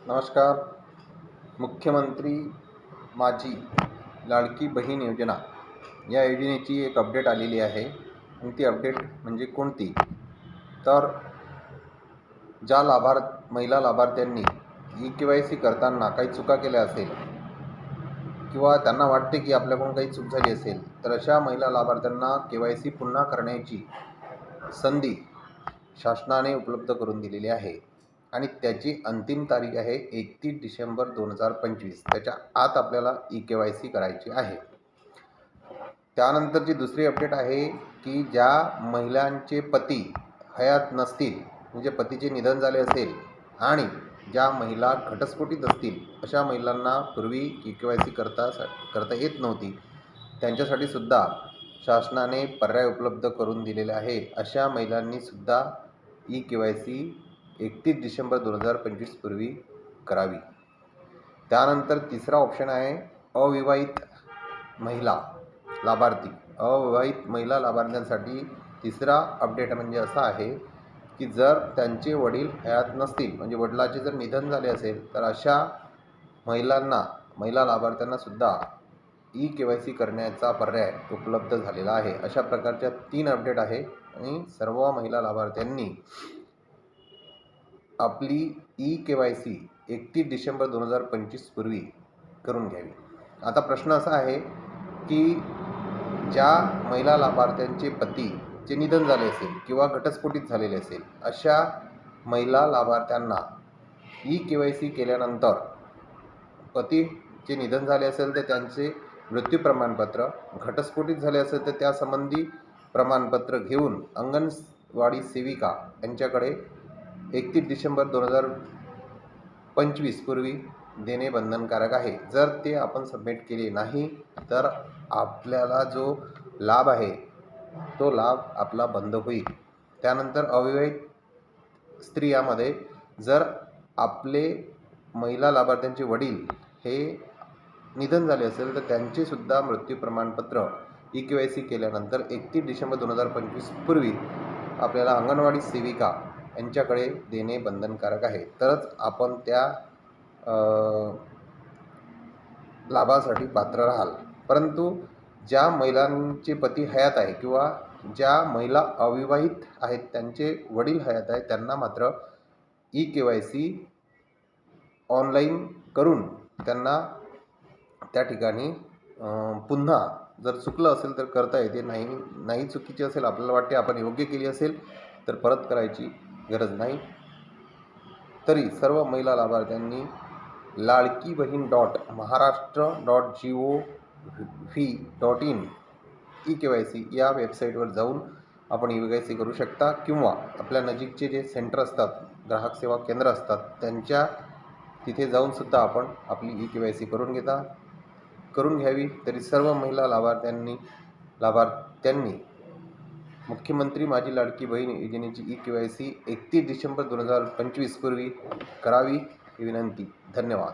नमस्कार. मुख्यमंत्री माझी लाडकी बहीण योजना या योजनेची एक अपडेट आलेली आहे आणि ती अपडेट म्हणजे कोणती, तर ज्या महिला लाभार्थ्यांनी ई-के-वाय-सी करताना काही चुका केल्या असेल किंवा त्यांना वाटते की आपल्याकडून काही चूक झाली असेल, तर अशा महिला लाभार्थ्यांना के-वाय-सी पुन्हा करण्याची संधी शासनाने उपलब्ध करून दिलेली आहे आणि त्याची अंतिम तारीख आहे 31 डिसेंबर 2025. त्याच्या आत आपल्याला ई-के-वाय-सी करायची आहे. त्यानंतरची दुसरी अपडेट आहे की ज्या महिलांचे पती हयात नसतील, म्हणजे पतीचे निधन झाले असेल आणि ज्या महिला घटस्फोटित असतील, अशा महिलांना पूर्वी ई-के-वाय-सी करता येत नव्हती, त्यांच्यासाठी सुद्धा शासनाने पर्याय उपलब्ध करून दिलेले आहे. अशा महिलांनी सुद्धा ई-के-वाय-सी 31 डिसेंबर 2025 पूर्वी करावी. त्यानंतर तिसरा ऑप्शन आहे अविवाहित महिला लाभार्थी. अविवाहित महिला लाभार्थ्यांसाठी तिसरा अपडेट म्हणजे असा आहे की जर त्यांचे वडील हयात नसतील, म्हणजे वडिलांचे जर निधन झाले असेल, तर अशा महिला लाभार्थ्यांना सुद्धा ई-के-वाय-सी करण्याचा पर्याय उपलब्ध झालेला आहे. अशा प्रकारच्या 3 अपडेट आहे आणि सर्व महिला लाभार्थ्यांनी आपली ई-के-वाय-सी 31 डिसेंबर 2025 पूर्वी करून घ्यावी. आता प्रश्न असा आहे की ज्या महिला लाभार्थ्यांचे पतीचे निधन झाले असेल किंवा घटस्फोटित झालेले असेल, अशा महिला लाभार्थ्यांना ई-के-वाय-सी केल्यानंतर पतीचे निधन झाले असेल तर त्यांचे मृत्यू प्रमाणपत्र, घटस्फोटित झाले असेल तर त्यासंबंधी प्रमाणपत्र घेऊन अंगणवाडी सेविका यांच्याकडे 31 डिसेंबर 2025 पूर्वी देणे बंधनकारक आहे. जर ते आपण सबमिट केले नाही तर आपल्याला जो लाभ आहे तो लाभ आपला बंद होईल. त्यानंतर अविवाहित स्त्रियामध्ये जर आपले महिला लाभार्थ्यांचे वडील हे निधन झाले असेल तर त्यांचेसुद्धा मृत्यू प्रमाणपत्र ई-के-वाय-सी केल्यानंतर 31 डिसेंबर 2025 पूर्वी आपल्याला अंगणवाडी सेविका यांच्याकडे देणे बंधनकारक आहे. तरच आपण त्या लाभासाठी पात्र राहाल. परंतु ज्या महिलांचे पती हयात आहे किंवा ज्या महिला अविवाहित आहेत, त्यांचे वडील हयात आहेत, त्यांना मात्र ई-के-वाय-सी ऑनलाईन करून त्यांना त्या ठिकाणी पुन्हा जर चुकलं असेल तर करता येते. नाही चुकीची असेल, आपल्याला वाटते आपण योग्य केली असेल, तर परत करायची गरज नाही. तरी सर्व महिला लाभार्थ्यांनी ladkibahin.maharashtra.gov.in ई-के-वाय-सी या वेबसाईटवर जाऊन आपण ई-के-वाय-सी करू शकता किंवा आपल्या नजीकचे जे सेंटर असतात, ग्राहक सेवा केंद्र असतात, त्यांच्या तिथे जाऊनसुद्धा आपण आपली ई-के-वाय-सी करून घ्यावी. तरी सर्व महिला लाभार्थ्यांनी मुख्यमंत्री माझी लाडकी बहीण योजनेची ई-के-वाय-सी 31 डिसेंबर 2025 पूर्वी करावी ही विनंती. धन्यवाद.